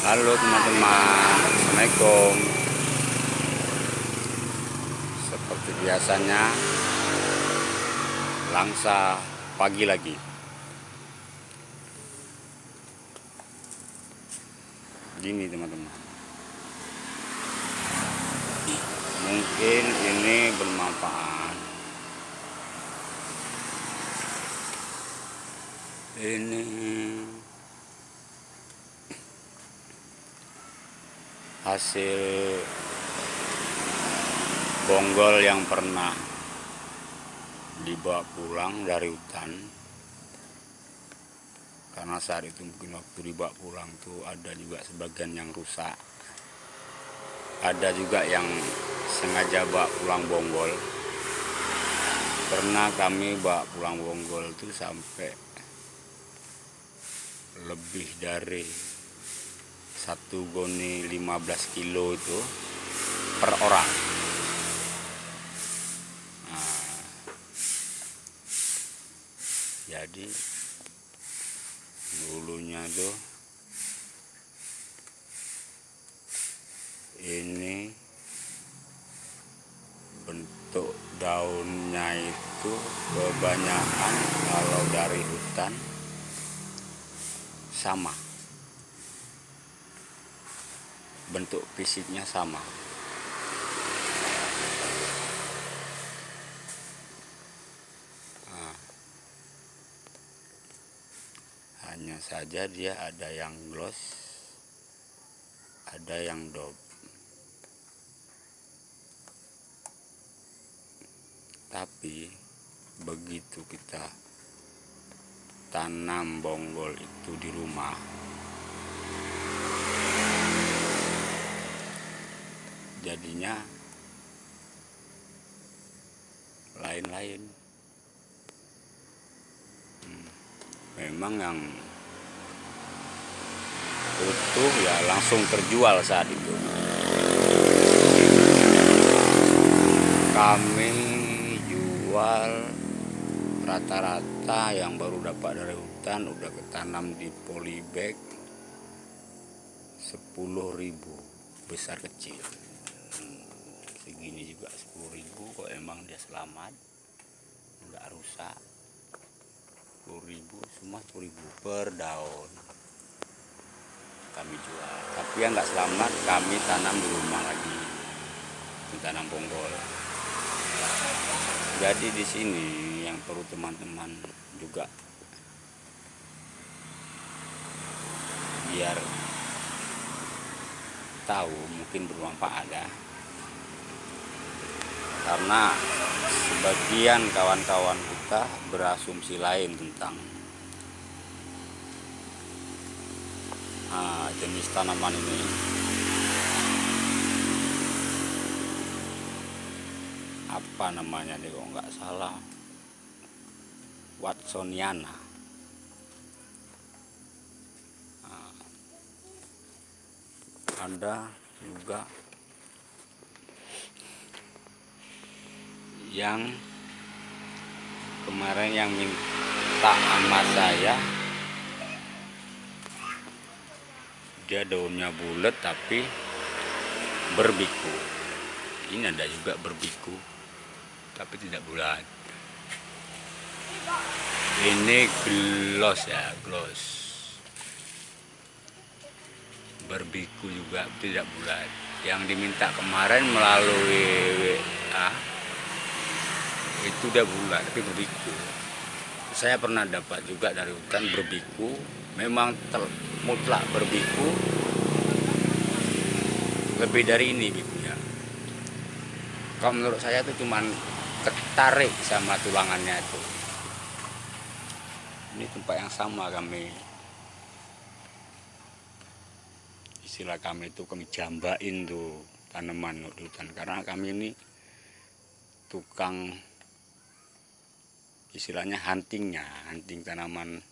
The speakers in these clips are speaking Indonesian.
Halo teman-teman, Assalamualaikum. Seperti biasanya, Langsa pagi lagi. Gini teman-teman, mungkin ini bermanfaat. Ini hasil bonggol yang pernah dibawa pulang dari hutan, karena saat itu mungkin waktu dibawa pulang tuh ada juga sebagian yang rusak, ada juga yang sengaja bawa pulang bonggol. Pernah kami bawa pulang bonggol tuh sampai lebih dari 1 goni 15 kilo itu per orang. Jadi dulunya tuh ini bentuk daunnya itu kebanyakan kalau dari hutan sama, bentuk fisiknya sama. Hanya saja dia ada yang gloss, ada yang dob. Tapi begitu kita tanam bonggol itu di rumah, jadinya lain-lain. Memang yang utuh ya langsung terjual saat itu. Kami jual rata-rata yang baru dapat dari hutan udah ketanam di polybag 10.000 besar kecil. Segini juga 10.000 kok, emang dia selamat, nggak rusak. 10.000 semua, 10.000 per daun kami jual. Tapi yang nggak selamat kami tanam di rumah lagi, tanam bonggol. Jadi di sini yang perlu teman-teman juga biar tahu, mungkin bermanfaat ya. Karena sebagian kawan-kawan kita berasumsi lain tentang jenis tanaman ini. Apa namanya nih kok nggak salah, Watsoniana. Ada juga yang kemarin yang minta sama saya, dia daunnya bulat tapi berbiku. Ini ada juga berbiku tapi tidak bulat. Ini gloss ya, gloss berbiku juga tidak bulat. Yang diminta kemarin melalui WA itu udah bulat tapi berbiku. Saya pernah dapat juga dari hutan berbiku, memang mutlak berbiku, lebih dari ini bikunya. Kalau menurut saya itu cuman ketarik sama tulangannya itu. Ini tempat yang sama kami, istilah kami itu kami jambain tuh tanaman di hutan, karena kami ini tukang istilahnya hunting tanaman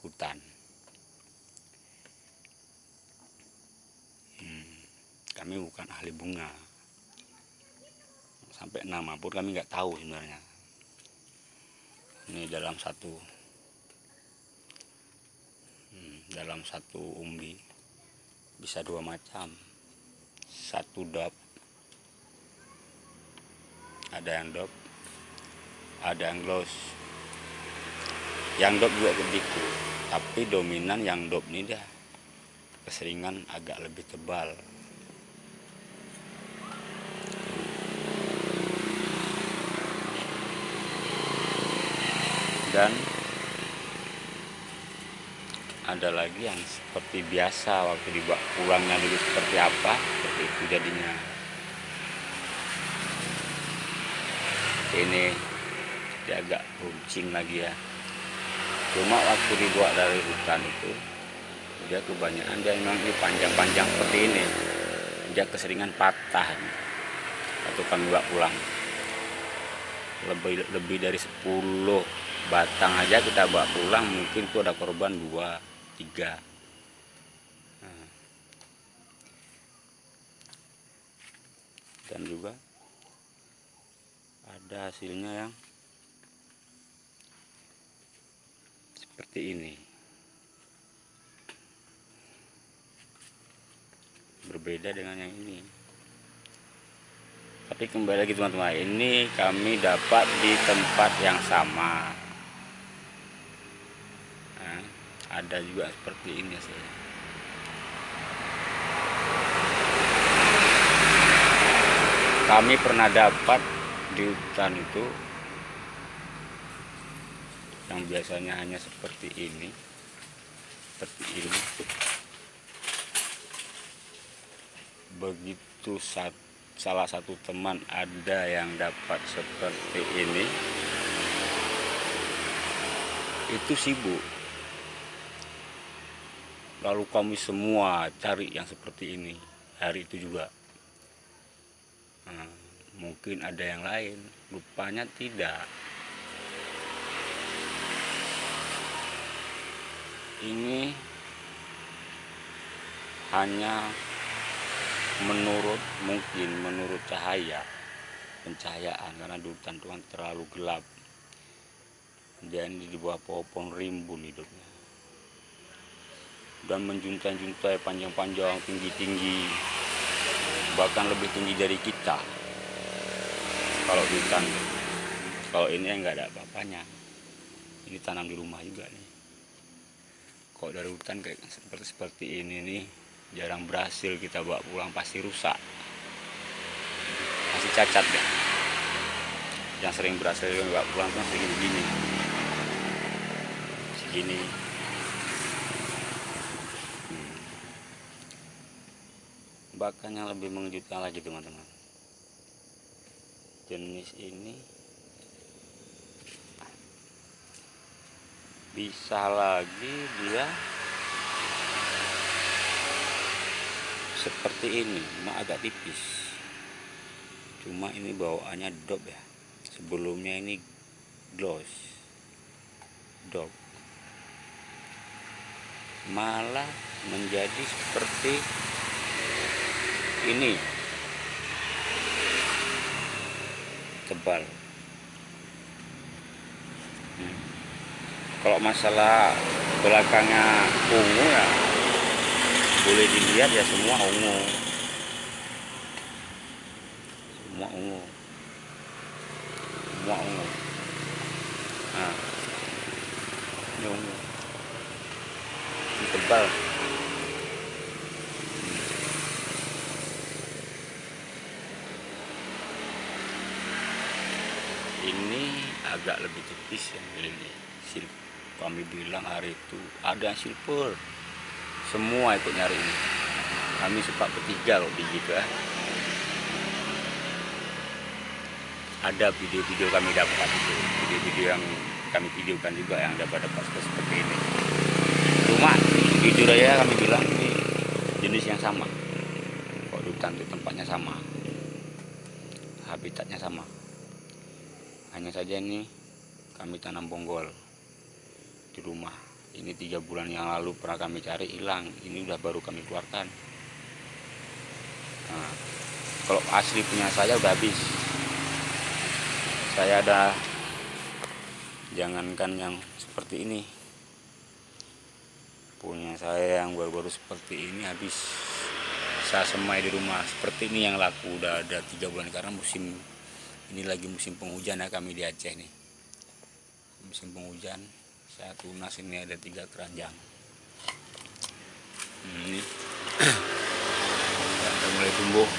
hutan. Kami bukan ahli bunga, sampai nama pun kami nggak tahu sebenarnya. Ini dalam satu umbi bisa dua macam, satu dop, ada yang dop, ada yang gloss. Yang dop juga begitu, tapi dominan yang dop ini dah keseringan agak lebih tebal. Dan ada lagi yang seperti biasa waktu dibawa pulangnya dulu seperti apa, seperti itu jadinya. Ini dia agak runcing lagi ya. Cuma waktu dibawa dari hutan itu dia kebanyakan dia memang ini panjang-panjang seperti ini. Dia keseringan patah waktu kami bawa pulang. Lebih dari 10 batang aja kita bawa pulang, mungkin itu ada korban 2, 3. Dan juga ada hasilnya yang seperti ini, berbeda dengan yang ini. Tapi kembali lagi teman-teman, ini kami dapat di tempat yang sama. Nah, ada juga seperti ini sih. Kami pernah dapat di hutan itu yang biasanya hanya seperti ini, begitu salah satu teman ada yang dapat seperti ini, itu sibuk. Lalu kami semua cari yang seperti ini hari itu juga. Mungkin ada yang lain, rupanya tidak. Ini hanya menurut pencahayaan, karena di hutan itu terlalu gelap. Dia ini di bawah pohon rimbun hidupnya, dan menjuntai-juntai panjang-panjang, tinggi-tinggi, bahkan lebih tinggi dari kita kalau di hutan. Kalau ini nggak ada apa-apanya, ini tanam di rumah juga nih. Kalau dari hutan kayak seperti ini nih, jarang berhasil kita bawa pulang, pasti rusak, masih cacat ya. Yang sering berhasil bawa pulang tuh segini, bahkan yang lebih mengejutkan lagi teman-teman, jenis ini bisa lagi dia seperti ini, cuma agak tipis. Cuma ini bawaannya dop ya, sebelumnya ini gloss, dop, malah menjadi seperti ini, tebal. Kalau masalah belakangnya ungu ya boleh dilihat ya, semua ungu, semua ungu. Nah, ini ungu, ini tebal. Ini agak lebih tipis yang ini. Kami bilang hari itu ada yang silver, semua ikut nyari ini. Kami suka bertiga loh di gitu ya. Ada video-video kami dapat itu, video-video yang kami videokan juga yang dapat seperti ini. Cuma jujur aja kami bilang ini jenis yang sama. Kok hutan itu tempatnya sama, habitatnya sama. Hanya saja ini kami tanam bonggol di rumah. Ini 3 bulan yang lalu pernah kami cari, hilang. Ini udah baru kami keluarkan. Nah, kalau asli punya saya udah habis. Saya ada, jangankan yang seperti ini, punya saya yang baru-baru seperti ini habis. biasa semai di rumah. Seperti ini yang laku udah ada 3 bulan karena musim ini lagi musim penghujan ya, kami di Aceh nih. Musim penghujan, saya tunas ini ada 3 keranjang. Ini udah mulai tumbuh.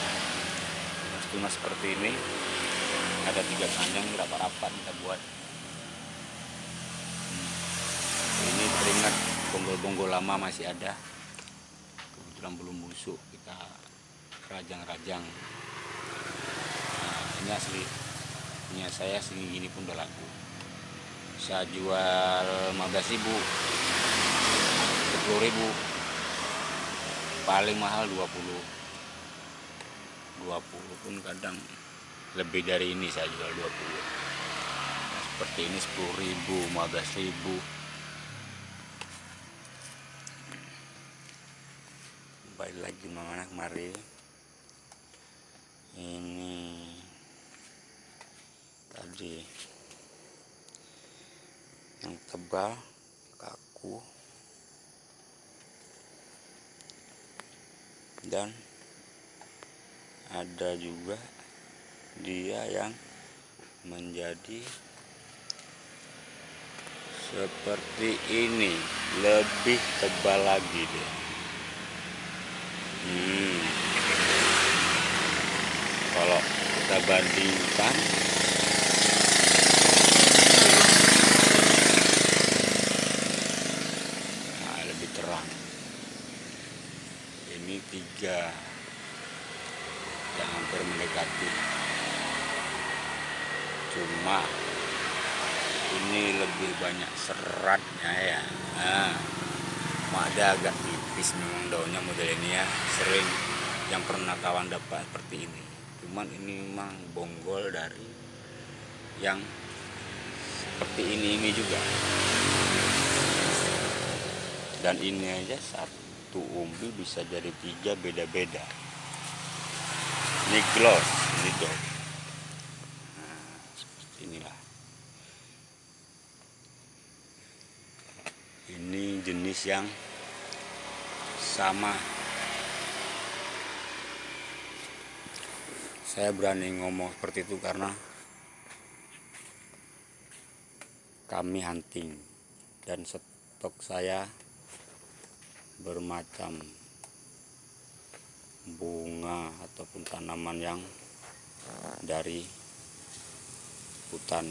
Tunas seperti ini ada 3 keranjang, rapat-rapat kita buat. Ini teringat bonggol-bonggol lama masih ada. Kebetulan belum busuk, kita rajang-rajang. Nah, ini asli punya saya, segini gini pun udah laku. Saya jual 15.000, 10.000, paling mahal 20 pun kadang lebih dari ini saya jual 20. Nah, seperti ini 10.000, 15.000. Balik lagi mana kemari. Ini tadi yang tebal, kaku, dan ada juga dia yang menjadi seperti ini, lebih tebal lagi dia. Kalau kita bandingkan, nah, lebih terang. Ini 3 yang hampir mendekati. Cuma ini lebih banyak seratnya ya. Nah, ada agak tipis memang daunnya model ini ya. Sering yang pernah kawan dapat seperti ini. Cuman ini memang bonggol dari yang seperti ini juga. Dan ini aja satu umbi bisa jadi 3 beda-beda. Ini gloss, ini dog. Nah, seperti inilah. Ini jenis yang sama. Saya berani ngomong seperti itu karena kami hunting dan stok saya bermacam bunga ataupun tanaman yang dari hutan,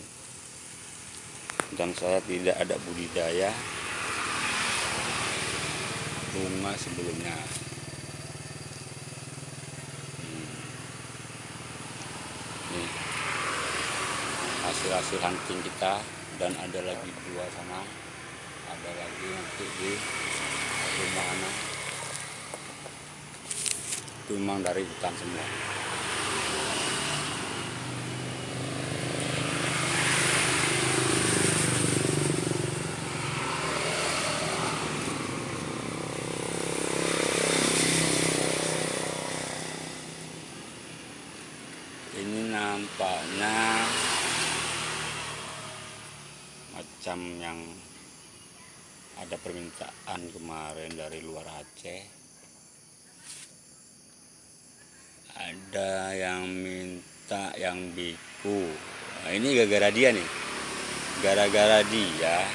dan saya tidak ada budidaya bunga sebelumnya. Nih hasil hunting kita, dan ada lagi 2 sana, ada lagi nanti di rumah sana. Itu memang dari hutan semua. Ini nampaknya macam yang ada permintaan kemarin dari luar Aceh. Ada yang minta yang biku. Nah, ini gara-gara dia nih. Gara-gara dia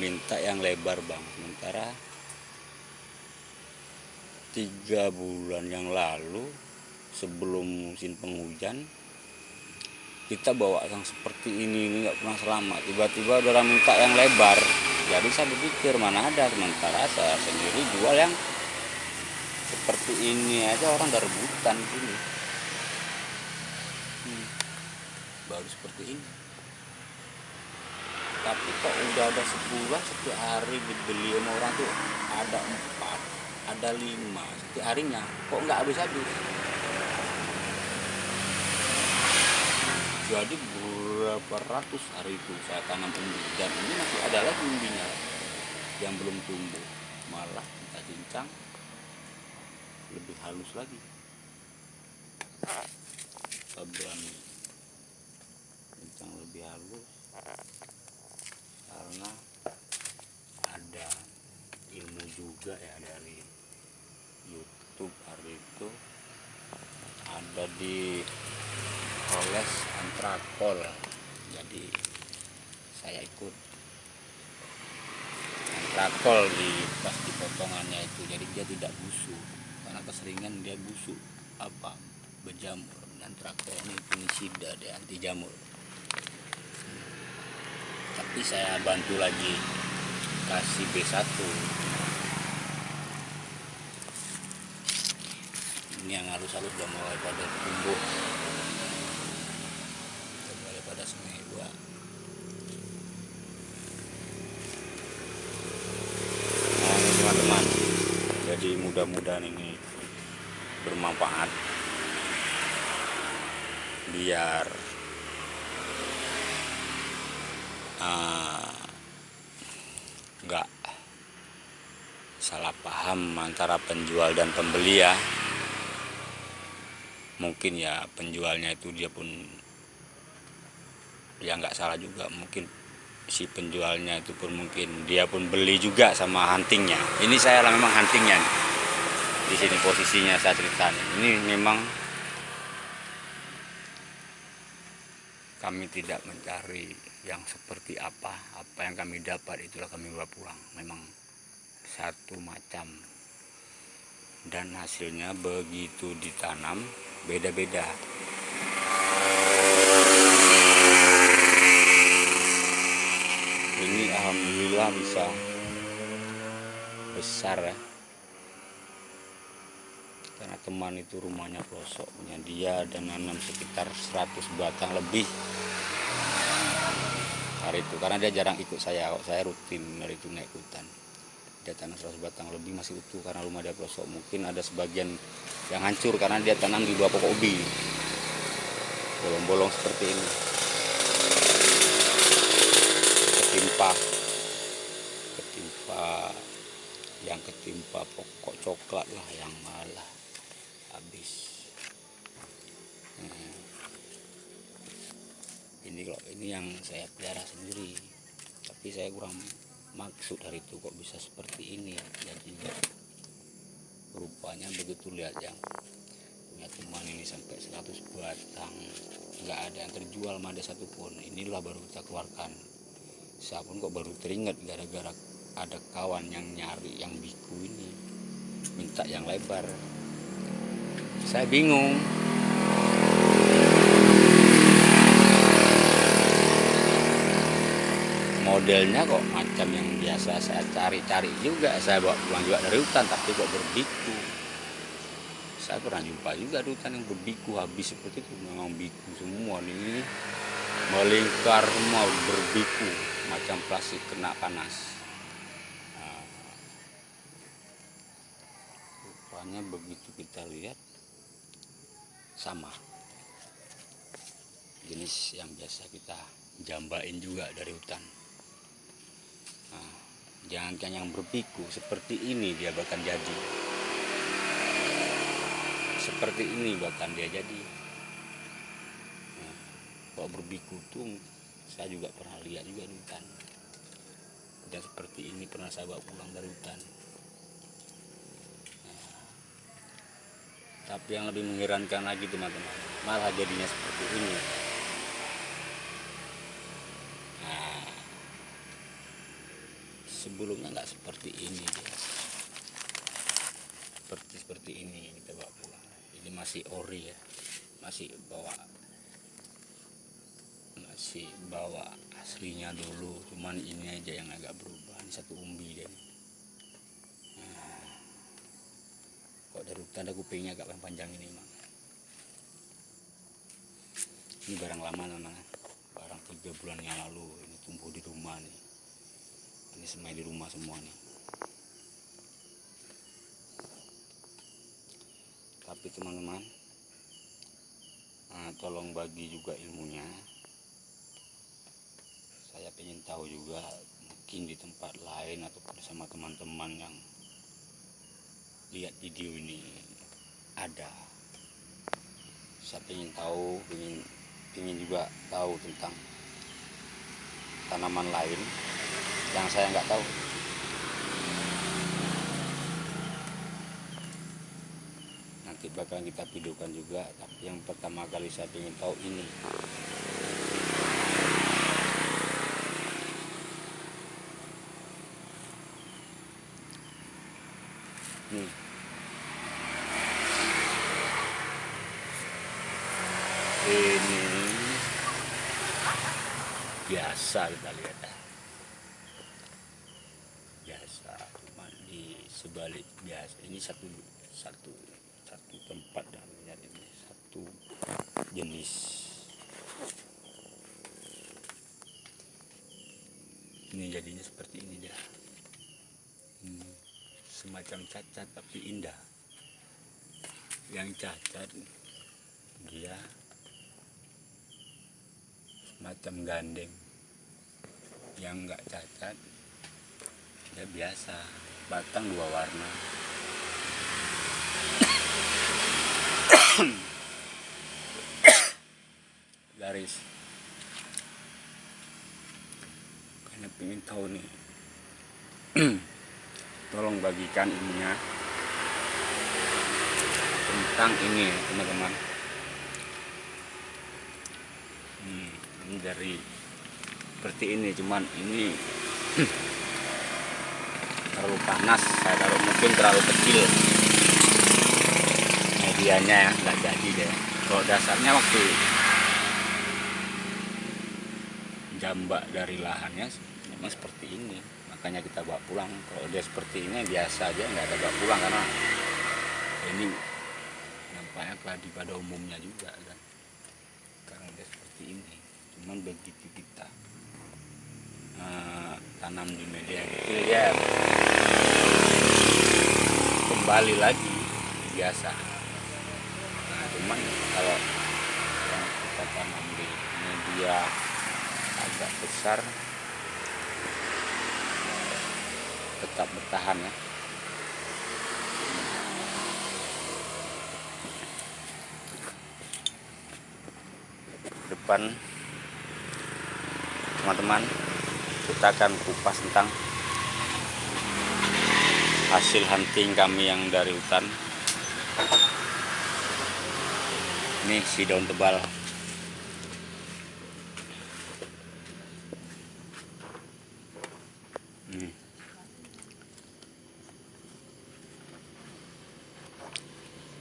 minta yang lebar bang. Sementara 3 bulan yang lalu sebelum musim penghujan kita bawa yang seperti ini nggak pernah selamat. Tiba-tiba orang minta yang lebar. Jadi saya berpikir mana ada, sementara saya sendiri jual yang seperti ini aja orang udah rebutan gini. Baru seperti ini. Tapi kok udah ada sebulan setiap hari dibeli sama orang tuh ada 4, ada 5 setiap harinya. Kok nggak habis-habis? Jadi berapa ratus hari itu saya tanam umbi, dan ini masih ada lagi umbinya yang belum tumbuh, malah kita cincang lebih halus lagi. Kita berani cincang lebih halus karena ada ilmu juga ya dari YouTube. YouTube hari itu ada di Oles Antrakol, jadi saya ikut antrakol pas di potongannya itu, jadi dia tidak busuk karena keseringan dia busuk berjamur. Antrakol ini fungisida, dia anti jamur. Tapi saya bantu lagi kasih B1. Ini yang halus-halus udah mulai pada tumbuh, udah mulai pada semua. Nah ini teman-teman, jadi mudah-mudahan ini bermanfaat, biar nggak salah paham antara penjual dan pembeli ya. Mungkin ya penjualnya itu dia pun ya nggak salah juga, mungkin si penjualnya itu pun mungkin dia pun beli juga sama huntingnya. Ini saya memang huntingnya nih. Di sini posisinya saya ceritakan. Ini memang kami tidak mencari yang seperti apa yang kami dapat itulah kami bawa pulang. Memang satu macam, dan hasilnya begitu ditanam beda-beda. Ini alhamdulillah bisa besar ya, karena teman itu rumahnya pelosoknya, dia ada nanam sekitar 100 batang lebih hari itu, karena dia jarang ikut saya. Kok saya rutin dari itu naik hutan. Dia tanam 100 batang lebih masih utuh karena rumah dia pelosok. Mungkin ada sebagian yang hancur karena dia tanam di bawah pokok ubi, bolong-bolong seperti ini, ketimpa pokok coklat lah yang malah habis. Ini yang saya pelihara sendiri, tapi saya kurang maksud hari itu kok bisa seperti ini. Jadi rupanya begitu lihat yang punya teman ini sampai 100 batang, nggak ada yang terjual, ada satupun. Inilah baru kita keluarkan. Saya pun kok baru teringat gara-gara ada kawan yang nyari yang biku ini, minta yang lebar. Saya bingung. Modelnya kok macam yang biasa saya cari-cari juga, saya bawa pulang juga dari hutan, tapi kok berbiku. Saya pernah jumpa juga di hutan yang berbiku habis seperti itu, memang biku semua nih, melingkar semua berbiku, macam plastik kena panas. Rupanya begitu kita lihat sama jenis yang biasa kita jambain juga dari hutan. Jangankan yang berbiku, seperti ini dia bahkan jadi. Seperti ini bahkan dia jadi. Kalau berbiku tuh saya juga pernah lihat juga di hutan. Dan seperti ini pernah saya bawa pulang dari hutan. Tapi yang lebih mengherankan lagi teman-teman, malah jadinya seperti ini. Sebelumnya nggak seperti ini dia. Seperti ini kita bawa pulang. Ini masih ori ya, masih bawa aslinya dulu, cuman ini aja yang agak berubah. Ini satu umbi dia. Kok dari hutan ada kupingnya agak panjang ini emang. Ini barang lama memang, barang 3 bulan yang lalu. Ini tumbuh di rumah nih. Ini semai di rumah semua nih. Tapi teman-teman, tolong bagi juga ilmunya. Saya ingin tahu juga, mungkin di tempat lain ataupun sama teman-teman yang lihat video ini ada. Saya ingin tahu, ingin juga tahu tentang tanaman lain yang saya nggak tahu. nanti bakal kita videokan juga, tapi yang pertama kali saya ingin tahu ini. Ini biasa, kita lihat ya. Biasa, cuma di sebalik biasa. Ini satu tempat, dan ini satu jenis. Ini jadinya seperti ini dia. Semacam cacat tapi indah. Yang cacat dia semacam gandeng, yang enggak cacat dia biasa, batang 2 warna. Garis. Karena pengen tahu nih. Tolong bagikan ininya tentang ini teman-teman. Ini dari seperti ini, cuman ini terlalu panas, saya taruh mungkin terlalu kecil medianya ya, nggak jadi deh. Kalau dasarnya waktu jambak dari lahannya memang seperti ini, makanya kita bawa pulang. Kalau dia seperti ini biasa aja, nggak ada bawa pulang, karena ini nampaknya keladi pada umumnya juga kan, karena dia seperti ini. Cuman begitu kita tanam di media kecil, dia kembali lagi biasa. Nah, cuman kalau yang kita tanam di media agak besar tetap bertahan ya. Depan teman-teman, kita akan kupas tentang hasil hunting kami yang dari hutan. Ini si daun tebal.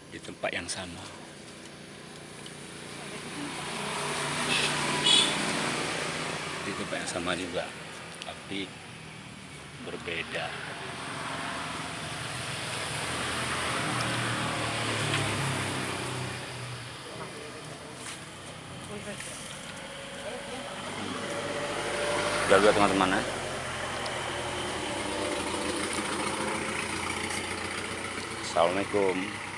Di tempat yang sama. Di tempat yang sama juga, tapi berbeda. Udah lihat teman-teman ya. Assalamualaikum.